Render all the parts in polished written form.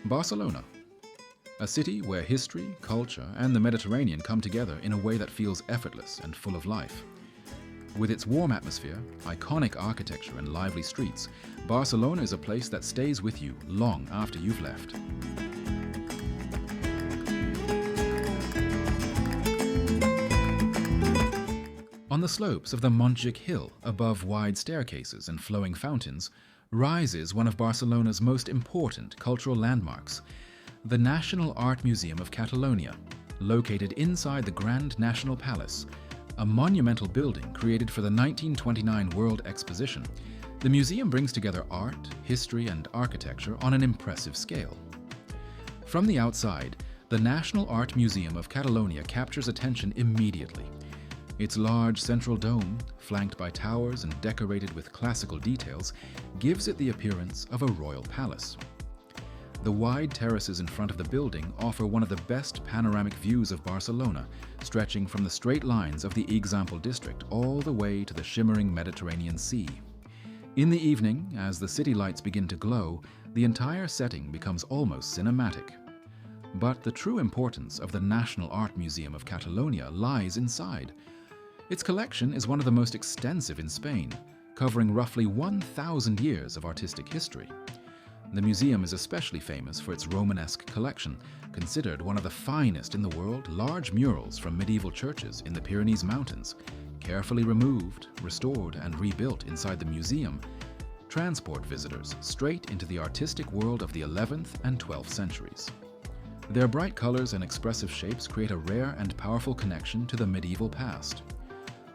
Barcelona, a city where history, culture, and the Mediterranean come together in a way that feels effortless and full of life. With its warm atmosphere, iconic architecture, and lively streets, Barcelona is a place that stays with you long after you've left. On the slopes of the Montjuic Hill, above wide staircases and flowing fountains, rises one of Barcelona's most important cultural landmarks, the National Art Museum of Catalonia, located inside the Grand National Palace, a monumental building created for the 1929 World Exposition. The museum brings together art, history, and architecture on an impressive scale. From the outside, the National Art Museum of Catalonia captures attention immediately. Its large central dome, flanked by towers and decorated with classical details, gives it the appearance of a royal palace. The wide terraces in front of the building offer one of the best panoramic views of Barcelona, stretching from the straight lines of the Eixample district all the way to the shimmering Mediterranean Sea. In the evening, as the city lights begin to glow, the entire setting becomes almost cinematic. But the true importance of the National Art Museum of Catalonia lies inside. Its collection is one of the most extensive in Spain, covering roughly 1,000 years of artistic history. The museum is especially famous for its Romanesque collection, considered one of the finest in the world. Large murals from medieval churches in the Pyrenees Mountains, carefully removed, restored, and rebuilt inside the museum, transport visitors straight into the artistic world of the 11th and 12th centuries. Their bright colors and expressive shapes create a rare and powerful connection to the medieval past.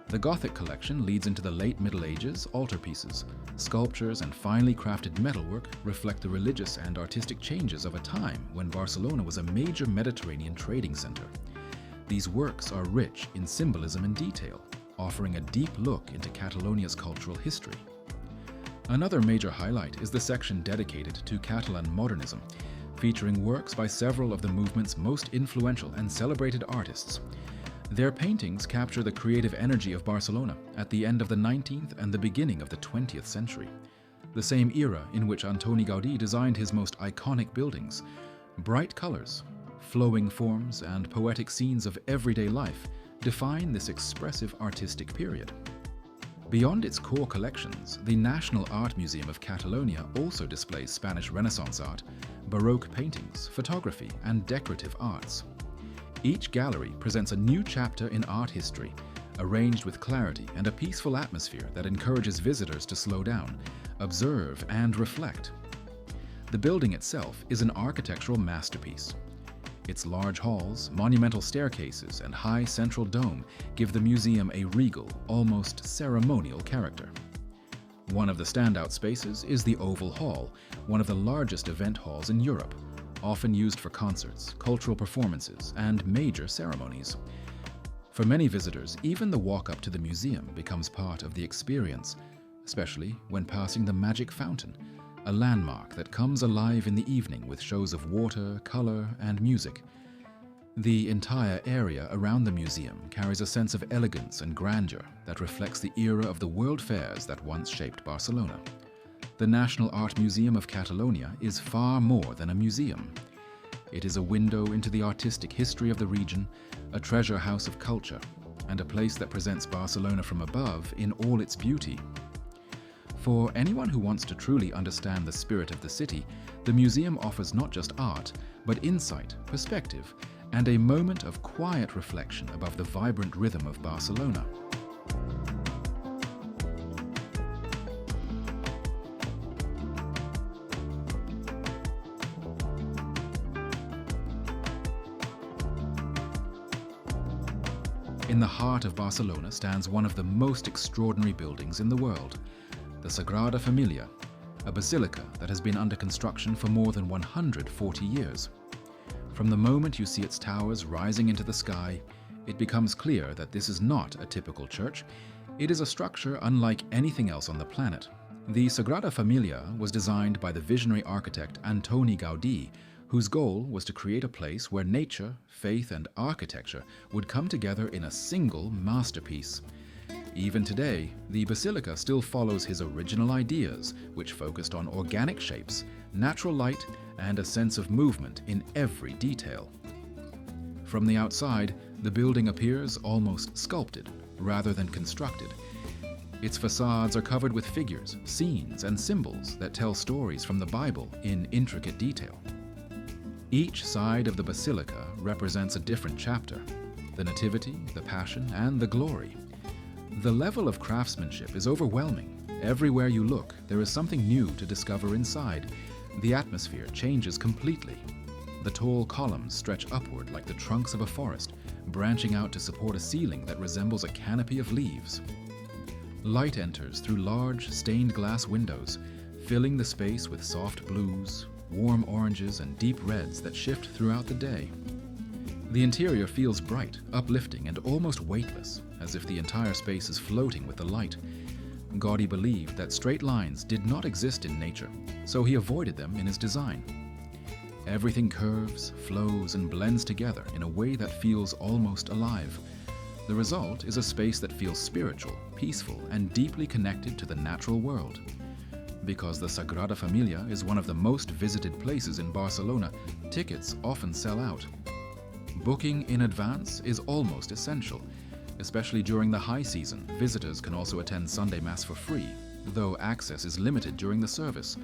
The Gothic collection leads into the late Middle Ages. Altarpieces, sculptures, and finely crafted metalwork reflect the religious and artistic changes of a time when Barcelona was a major Mediterranean trading center. These works are rich in symbolism and detail, offering a deep look into Catalonia's cultural history. Another major highlight is the section dedicated to Catalan modernism, featuring works by several of the movement's most influential and celebrated artists. Their paintings capture the creative energy of Barcelona at the end of the 19th and the beginning of the 20th century, the same era in which Antoni Gaudí designed his most iconic buildings. Bright colors, flowing forms, and poetic scenes of everyday life define this expressive artistic period. Beyond its core collections, the National Art Museum of Catalonia also displays Spanish Renaissance art, Baroque paintings, photography, and decorative arts. Each gallery presents a new chapter in art history, arranged with clarity and a peaceful atmosphere that encourages visitors to slow down, observe, and reflect. The building itself is an architectural masterpiece. Its large halls, monumental staircases, and high central dome give the museum a regal, almost ceremonial character. One of the standout spaces is the Oval Hall, one of the largest event halls in Europe, often used for concerts, cultural performances, and major ceremonies. For many visitors, even the walk up to the museum becomes part of the experience, especially when passing the Magic Fountain, a landmark that comes alive in the evening with shows of water, color, and music. The entire area around the museum carries a sense of elegance and grandeur that reflects the era of the world fairs that once shaped Barcelona. The National Art Museum of Catalonia is far more than a museum. It is a window into the artistic history of the region, a treasure house of culture, and a place that presents Barcelona from above in all its beauty. For anyone who wants to truly understand the spirit of the city, the museum offers not just art, but insight, perspective, and a moment of quiet reflection above the vibrant rhythm of Barcelona. In the heart of Barcelona stands one of the most extraordinary buildings in the world, the Sagrada Familia, a basilica that has been under construction for more than 140 years. From the moment you see its towers rising into the sky, it becomes clear that this is not a typical church. It is a structure unlike anything else on the planet. The Sagrada Familia was designed by the visionary architect Antoni Gaudí, whose goal was to create a place where nature, faith, and architecture would come together in a single masterpiece. Even today, the basilica still follows his original ideas, which focused on organic shapes, natural light, and a sense of movement in every detail. From the outside, the building appears almost sculpted rather than constructed. Its facades are covered with figures, scenes, and symbols that tell stories from the Bible in intricate detail. Each side of the basilica represents a different chapter: the Nativity, the Passion, and the Glory. The level of craftsmanship is overwhelming. Everywhere you look, there is something new to discover inside. The atmosphere changes completely. The tall columns stretch upward like the trunks of a forest, branching out to support a ceiling that resembles a canopy of leaves. Light enters through large, stained glass windows, filling the space with soft blues, warm oranges, and deep reds that shift throughout the day. The interior feels bright, uplifting, and almost weightless, as if the entire space is floating with the light. Gaudí believed that straight lines did not exist in nature, so he avoided them in his design. Everything curves, flows, and blends together in a way that feels almost alive. The result is a space that feels spiritual, peaceful, and deeply connected to the natural world. Because the Sagrada Familia is one of the most visited places in Barcelona, tickets often sell out. Booking in advance is almost essential. Especially during the high season, visitors can also attend Sunday Mass for free, though access is limited during the service.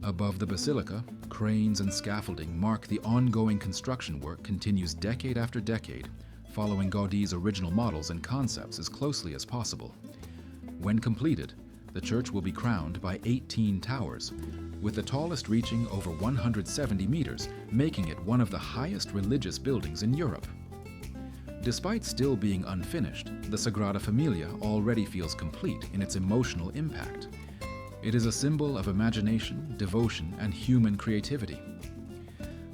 Above the basilica, cranes and scaffolding mark the ongoing construction work continues decade after decade, following Gaudí's original models and concepts as closely as possible. When completed, the church will be crowned by 18 towers, with the tallest reaching over 170 meters, making it one of the highest religious buildings in Europe. Despite still being unfinished, the Sagrada Familia already feels complete in its emotional impact. It is a symbol of imagination, devotion, and human creativity.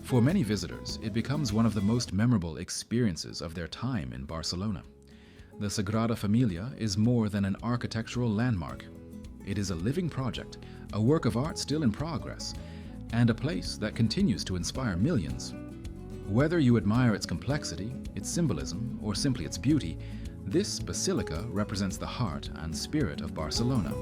For many visitors, it becomes one of the most memorable experiences of their time in Barcelona. The Sagrada Familia is more than an architectural landmark. It is a living project, a work of art still in progress, and a place that continues to inspire millions. Whether you admire its complexity, its symbolism, or simply its beauty, this basilica represents the heart and spirit of Barcelona.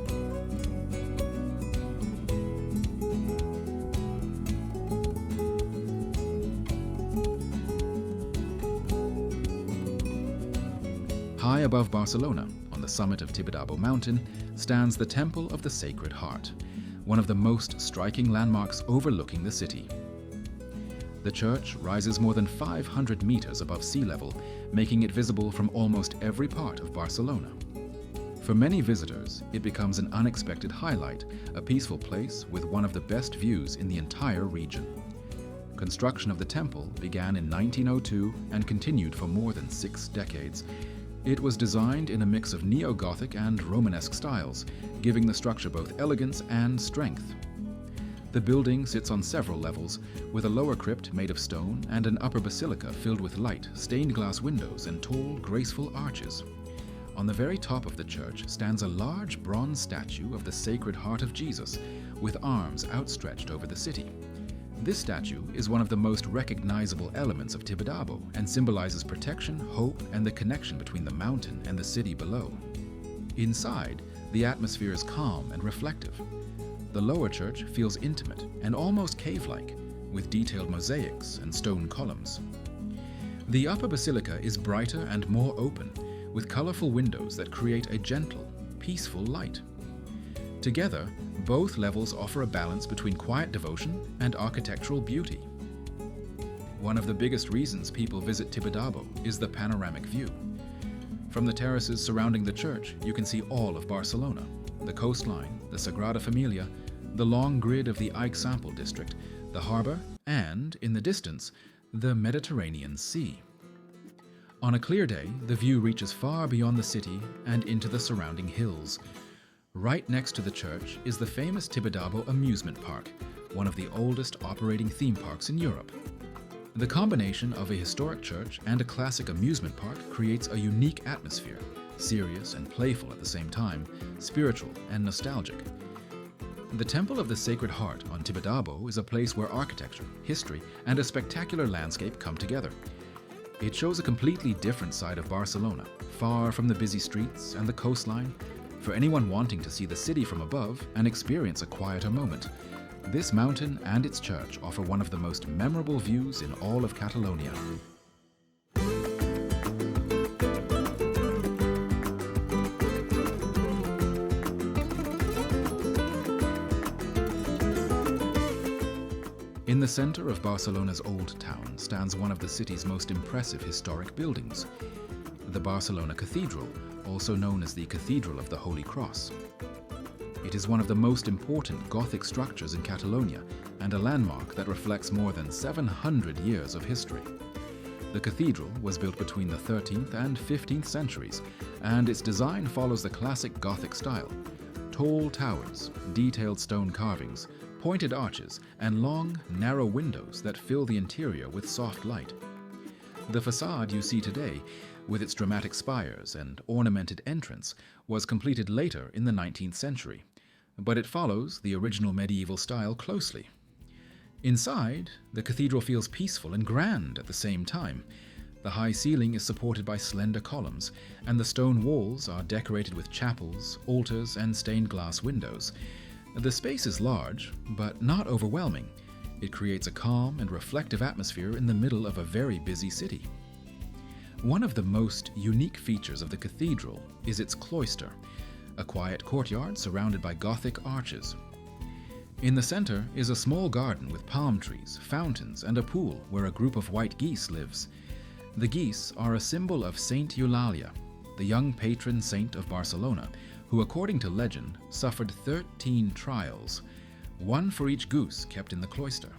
High above Barcelona, on the summit of Tibidabo Mountain, stands the Temple of the Sacred Heart, one of the most striking landmarks overlooking the city. The church rises more than 500 meters above sea level, making it visible from almost every part of Barcelona. For many visitors, it becomes an unexpected highlight, a peaceful place with one of the best views in the entire region. Construction of the temple began in 1902 and continued for more than 6 decades. It was designed in a mix of neo-Gothic and Romanesque styles, giving the structure both elegance and strength. The building sits on several levels, with a lower crypt made of stone and an upper basilica filled with light, stained glass windows, and tall, graceful arches. On the very top of the church stands a large bronze statue of the Sacred Heart of Jesus, with arms outstretched over the city. This statue is one of the most recognizable elements of Tibidabo and symbolizes protection, hope, and the connection between the mountain and the city below. Inside, the atmosphere is calm and reflective. The lower church feels intimate and almost cave-like, with detailed mosaics and stone columns. The upper basilica is brighter and more open, with colorful windows that create a gentle, peaceful light. Together, both levels offer a balance between quiet devotion and architectural beauty. One of the biggest reasons people visit Tibidabo is the panoramic view. From the terraces surrounding the church, you can see all of Barcelona, the coastline, the Sagrada Familia, the long grid of the Eixample district, the harbor, and, in the distance, the Mediterranean Sea. On a clear day, the view reaches far beyond the city and into the surrounding hills. Right next to the church is the famous Tibidabo Amusement Park, one of the oldest operating theme parks in Europe. The combination of a historic church and a classic amusement park creates a unique atmosphere, serious and playful at the same time, spiritual and nostalgic. The Temple of the Sacred Heart on Tibidabo is a place where architecture, history, and a spectacular landscape come together. It shows a completely different side of Barcelona, far from the busy streets and the coastline. For anyone wanting to see the city from above and experience a quieter moment, This mountain and its church offer one of the most memorable views in all of Catalonia. In the center of Barcelona's old town stands one of the city's most impressive historic buildings, the Barcelona Cathedral, also known as the Cathedral of the Holy Cross. It is one of the most important Gothic structures in Catalonia and a landmark that reflects more than 700 years of history. The cathedral was built between the 13th and 15th centuries, and its design follows the classic Gothic style. Tall towers, detailed stone carvings, pointed arches, and long, narrow windows that fill the interior with soft light. The facade you see today, with its dramatic spires and ornamented entrance, was completed later in the 19th century, but it follows the original medieval style closely. Inside, the cathedral feels peaceful and grand at the same time. The high ceiling is supported by slender columns, and the stone walls are decorated with chapels, altars, and stained glass windows. The space is large, but not overwhelming. It creates a calm and reflective atmosphere in the middle of a very busy city. One of the most unique features of the cathedral is its cloister, a quiet courtyard surrounded by Gothic arches. In the center is a small garden with palm trees, fountains, and a pool where a group of white geese lives. The geese are a symbol of Saint Eulalia, the young patron saint of Barcelona, who, according to legend, suffered 13 trials, one for each goose kept in the cloister.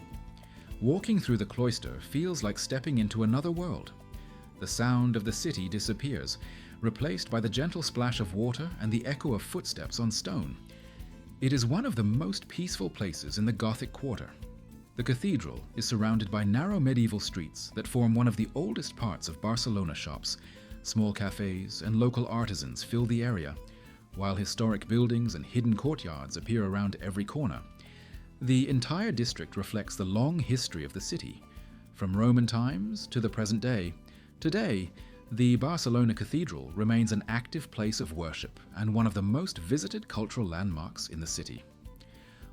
Walking through the cloister feels like stepping into another world. The sound of the city disappears, replaced by the gentle splash of water and the echo of footsteps on stone. It is one of the most peaceful places in the Gothic quarter. The cathedral is surrounded by narrow medieval streets that form one of the oldest parts of Barcelona shops. Small cafes and local artisans fill the area, while historic buildings and hidden courtyards appear around every corner. The entire district reflects the long history of the city, from Roman times to the present day. Today, the Barcelona Cathedral remains an active place of worship and one of the most visited cultural landmarks in the city.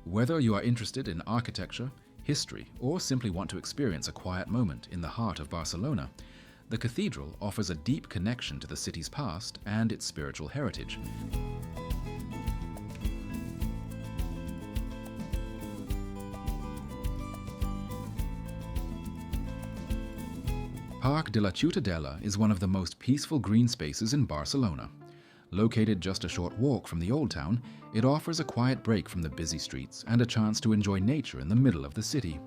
Whether you are interested in architecture, history, or simply want to experience a quiet moment in the heart of Barcelona, the cathedral offers a deep connection to the city's past and its spiritual heritage. Parc de la Ciutadella is one of the most peaceful green spaces in Barcelona. Located just a short walk from the Old Town, it offers a quiet break from the busy streets and a chance to enjoy nature in the middle of the city.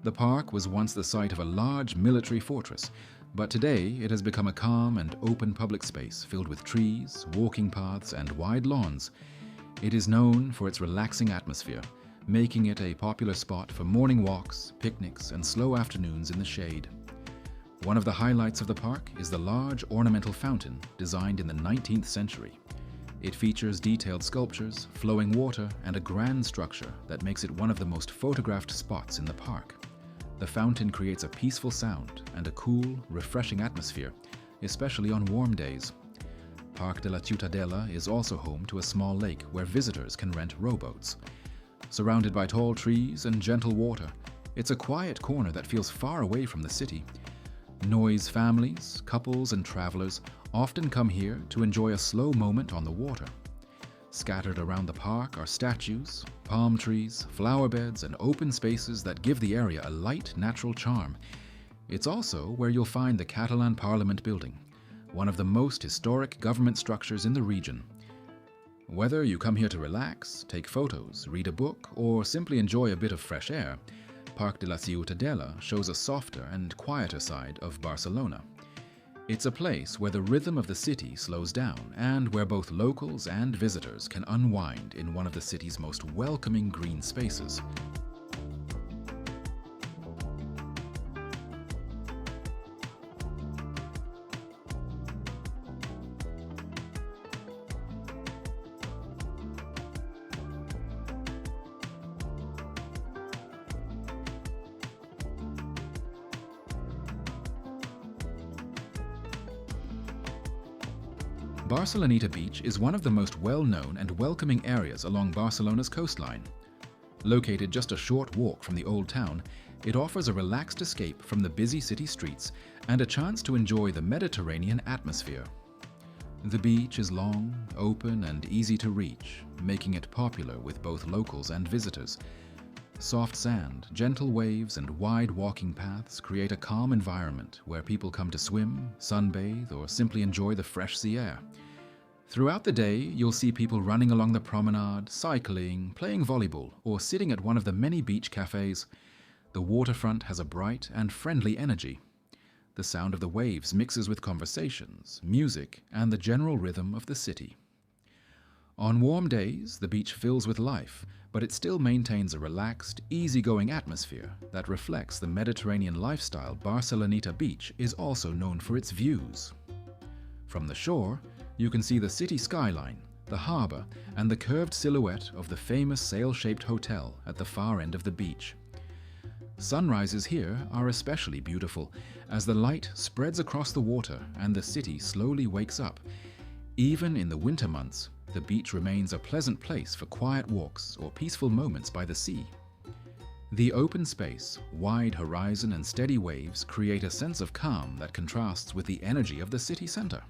The park was once the site of a large military fortress, but today it has become a calm and open public space filled with trees, walking paths, and wide lawns. It is known for its relaxing atmosphere, making it a popular spot for morning walks, picnics, and slow afternoons in the shade. One of the highlights of the park is the large ornamental fountain designed in the 19th century. It features detailed sculptures, flowing water, and a grand structure that makes it one of the most photographed spots in the park. The fountain creates a peaceful sound and a cool, refreshing atmosphere, especially on warm days. Parc de la Ciutadella is also home to a small lake where visitors can rent rowboats. Surrounded by tall trees and gentle water, it's a quiet corner that feels far away from the city. Noise families, couples, and travelers often come here to enjoy a slow moment on the water. Scattered around the park are statues, palm trees, flower beds, and open spaces that give the area a light, natural charm. It's also where you'll find the Catalan Parliament building, one of the most historic government structures in the region. Whether you come here to relax, take photos, read a book, or simply enjoy a bit of fresh air, Parc de la Ciutadella shows a softer and quieter side of Barcelona. It's a place where the rhythm of the city slows down and where both locals and visitors can unwind in one of the city's most welcoming green spaces. Barceloneta Beach is one of the most well-known and welcoming areas along Barcelona's coastline. Located just a short walk from the old town, it offers a relaxed escape from the busy city streets and a chance to enjoy the Mediterranean atmosphere. The beach is long, open, and easy to reach, making it popular with both locals and visitors. Soft sand, gentle waves, and wide walking paths create a calm environment where people come to swim, sunbathe, or simply enjoy the fresh sea air. Throughout the day, you'll see people running along the promenade, cycling, playing volleyball, or sitting at one of the many beach cafes. The waterfront has a bright and friendly energy. The sound of the waves mixes with conversations, music, and the general rhythm of the city. On warm days, the beach fills with life, but it still maintains a relaxed, easygoing atmosphere that reflects the Mediterranean lifestyle. Barceloneta Beach is also known for its views. From the shore, you can see the city skyline, the harbour, and the curved silhouette of the famous sail-shaped hotel at the far end of the beach. Sunrises here are especially beautiful as the light spreads across the water and the city slowly wakes up. Even in the winter months, the beach remains a pleasant place for quiet walks or peaceful moments by the sea. The open space, wide horizon, and steady waves create a sense of calm that contrasts with the energy of the city centre.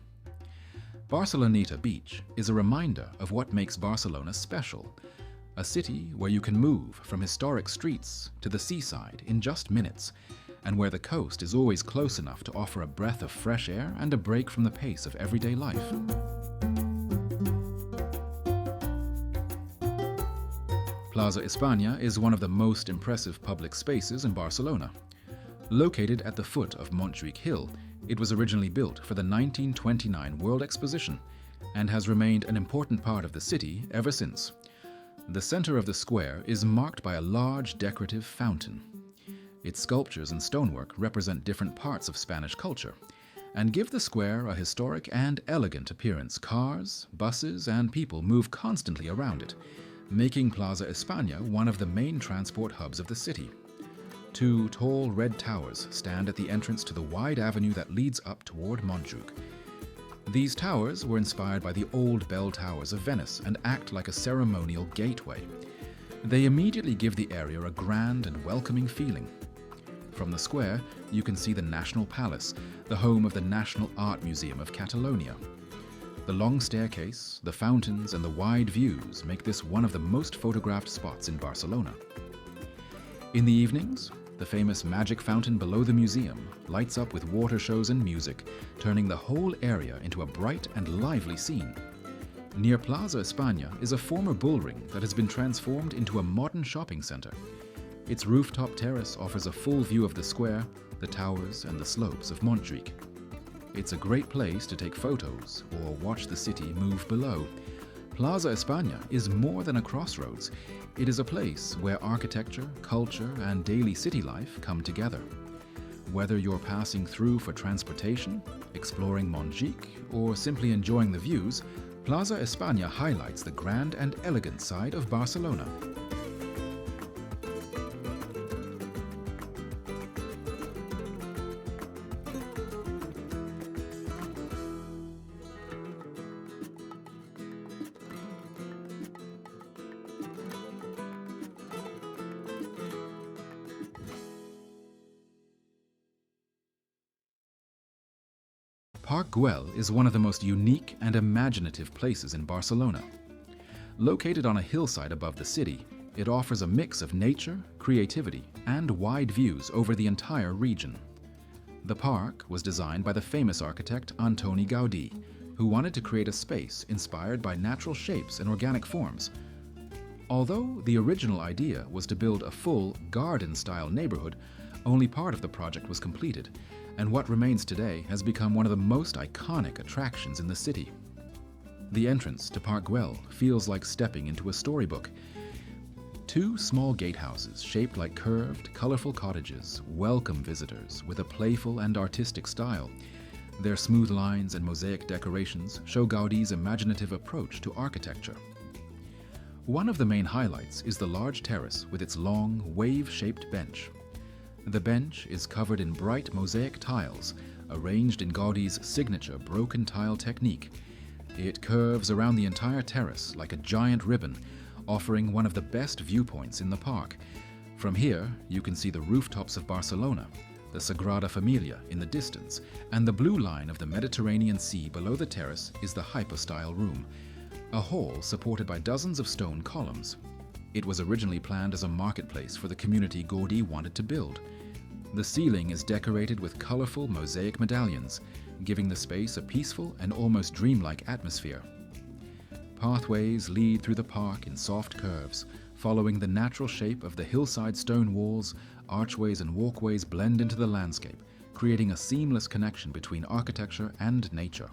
Barceloneta Beach is a reminder of what makes Barcelona special, a city where you can move from historic streets to the seaside in just minutes, and where the coast is always close enough to offer a breath of fresh air and a break from the pace of everyday life. Plaza Espanya is one of the most impressive public spaces in Barcelona. Located at the foot of Montjuic Hill, it was originally built for the 1929 World Exposition and has remained an important part of the city ever since. The center of the square is marked by a large decorative fountain. Its sculptures and stonework represent different parts of Spanish culture and give the square a historic and elegant appearance. Cars, buses, and people move constantly around it, making Plaza Espanya one of the main transport hubs of the city. Two tall red towers stand at the entrance to the wide avenue that leads up toward Montjuic. These towers were inspired by the old bell towers of Venice and act like a ceremonial gateway. They immediately give the area a grand and welcoming feeling. From the square, you can see the National Palace, the home of the National Art Museum of Catalonia. The long staircase, the fountains, and the wide views make this one of the most photographed spots in Barcelona. In the evenings, the famous magic fountain below the museum lights up with water shows and music, turning the whole area into a bright and lively scene. Near Plaza Espanya is a former bullring that has been transformed into a modern shopping center. Its rooftop terrace offers a full view of the square, the towers, and the slopes of Montjuic. It's a great place to take photos or watch the city move below. Plaza Espanya is more than a crossroads. It is a place where architecture, culture, and daily city life come together. Whether you're passing through for transportation, exploring Montjuic, or simply enjoying the views, Plaza Espanya highlights the grand and elegant side of Barcelona. Park Güell is one of the most unique and imaginative places in Barcelona. Located on a hillside above the city, it offers a mix of nature, creativity, and wide views over the entire region. The park was designed by the famous architect Antoni Gaudí, who wanted to create a space inspired by natural shapes and organic forms. Although the original idea was to build a full garden-style neighborhood, only part of the project was completed, and what remains today has become one of the most iconic attractions in the city. The entrance to Park Güell feels like stepping into a storybook. Two small gatehouses shaped like curved, colorful cottages welcome visitors with a playful and artistic style. Their smooth lines and mosaic decorations show Gaudí's imaginative approach to architecture. One of the main highlights is the large terrace with its long, wave-shaped bench. The bench is covered in bright mosaic tiles, arranged in Gaudí's signature broken tile technique. It curves around the entire terrace like a giant ribbon, offering one of the best viewpoints in the park. From here, you can see the rooftops of Barcelona, the Sagrada Familia in the distance, and the blue line of the Mediterranean Sea below the terrace is the hypostyle room, a hall supported by dozens of stone columns. It was originally planned as a marketplace for the community Gaudí wanted to build. The ceiling is decorated with colorful mosaic medallions, giving the space a peaceful and almost dreamlike atmosphere. Pathways lead through the park in soft curves, following the natural shape of the hillside stone walls. Archways and walkways blend into the landscape, creating a seamless connection between architecture and nature.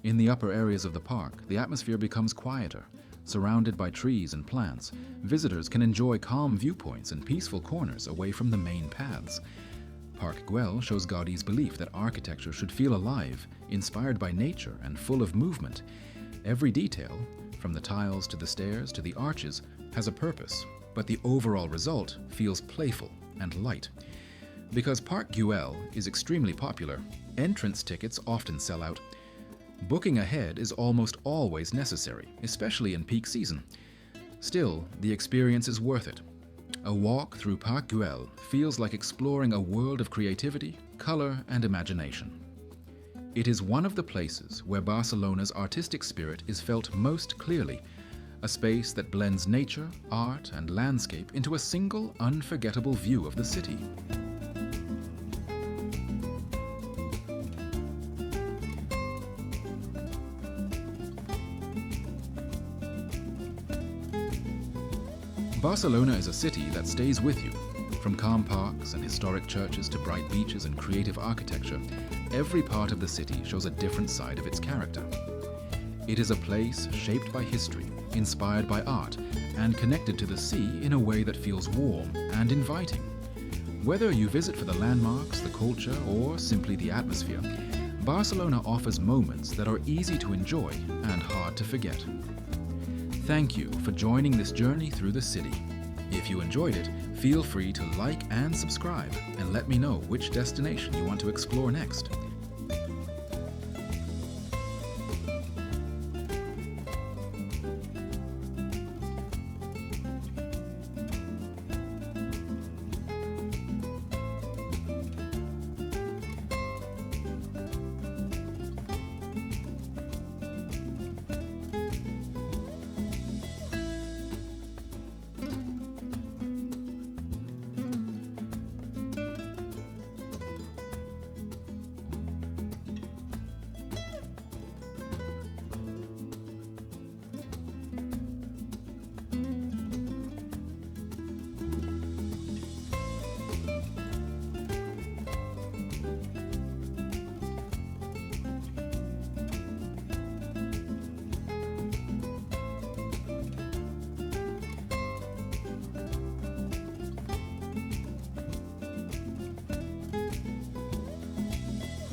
In the upper areas of the park, the atmosphere becomes quieter. Surrounded by trees and plants, visitors can enjoy calm viewpoints and peaceful corners away from the main paths. Park Güell shows Gaudí's belief that architecture should feel alive, inspired by nature and full of movement. Every detail, from the tiles to the stairs to the arches, has a purpose, but the overall result feels playful and light. Because Park Güell is extremely popular, entrance tickets often sell out. Booking ahead is almost always necessary, especially in peak season. Still, the experience is worth it. A walk through Park Güell feels like exploring a world of creativity, color, and imagination. It is one of the places where Barcelona's artistic spirit is felt most clearly, a space that blends nature, art, and landscape into a single, unforgettable view of the city. Barcelona is a city that stays with you. From calm parks and historic churches to bright beaches and creative architecture, every part of the city shows a different side of its character. It is a place shaped by history, inspired by art, and connected to the sea in a way that feels warm and inviting. Whether you visit for the landmarks, the culture, or simply the atmosphere, Barcelona offers moments that are easy to enjoy and hard to forget. Thank you for joining this journey through the city. If you enjoyed it, feel free to like and subscribe, and let me know which destination you want to explore next.